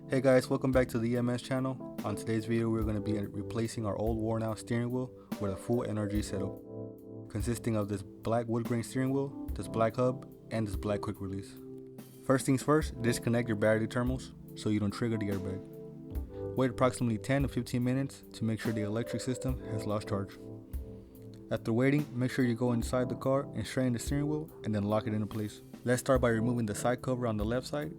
Hey guys, welcome back to the EMS channel. On today's video we're going to be replacing our old worn out steering wheel with a full NRG setup, consisting of this black wood grain steering wheel, this black hub, and this black quick release. First things first, disconnect your battery terminals so you don't trigger the airbag. Wait approximately 10 to 15 minutes to make sure the electric system has lost charge. After waiting, make sure you go inside the car and straighten the steering wheel and then lock it into place. Let's start by removing the side cover on the left side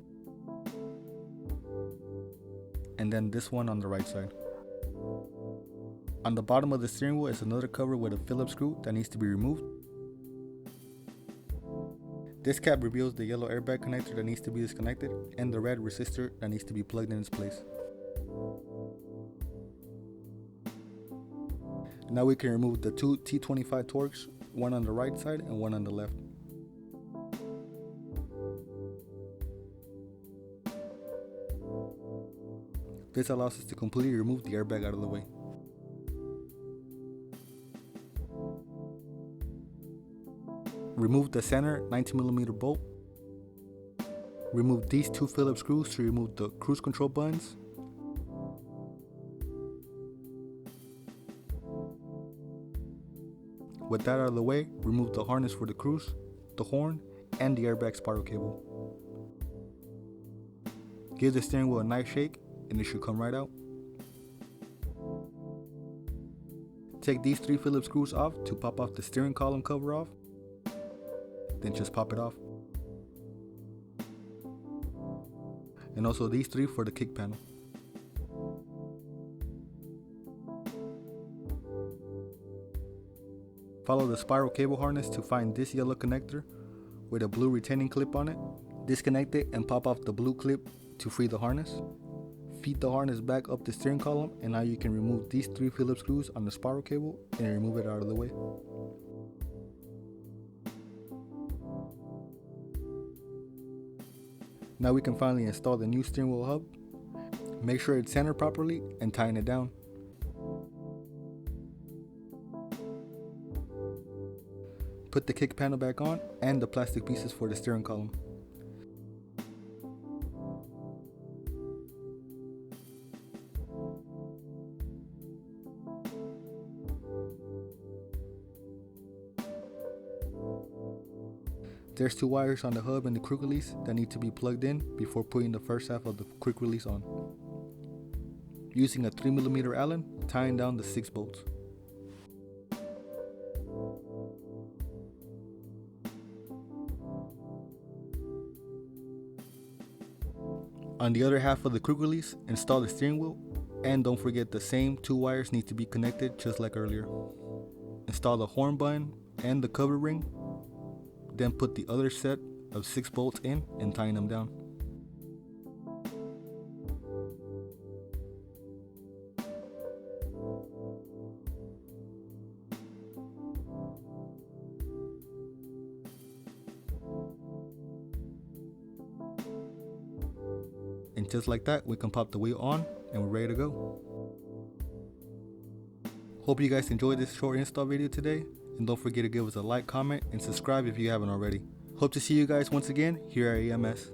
and then this one on the right side. On the bottom of the steering wheel is another cover with a Phillips screw that needs to be removed. This cap reveals the yellow airbag connector that needs to be disconnected and the red resistor that needs to be plugged in its place. Now we can remove the two T25 Torx, one on the right side and one on the left. This allows us to completely remove the airbag out of the way. Remove the center 19mm bolt. Remove these two Phillips screws to remove the cruise control buttons. With that out of the way, remove the harness for the cruise, the horn, and the airbag spiral cable. Give the steering wheel a nice shake and it should come right out. Take these three Phillips screws off to pop off the steering column cover off, then just pop it off. And also these three for the kick panel. Follow the spiral cable harness to find this yellow connector with a blue retaining clip on it. Disconnect it and pop off the blue clip to free the harness. Feed the harness back up the steering column and now you can remove these three Phillips screws on the spiral cable and remove it out of the way. Now we can finally install the new steering wheel hub. Make sure it's centered properly and tighten it down. Put the kick panel back on and the plastic pieces for the steering column. There's two wires on the hub and the quick release that need to be plugged in before putting the first half of the quick release on. Using a 3mm Allen, tying down the 6 bolts. On the other half of the quick release, install the steering wheel, and don't forget the same two wires need to be connected just like earlier. Install the horn button and the cover ring, then put the other set of 6 bolts in and tighten them down. And just like that, we can pop the wheel on and we're ready to go. Hope you guys enjoyed this short install video today, and don't forget to give us a like, comment, and subscribe if you haven't already. Hope to see you guys once again here at EMS.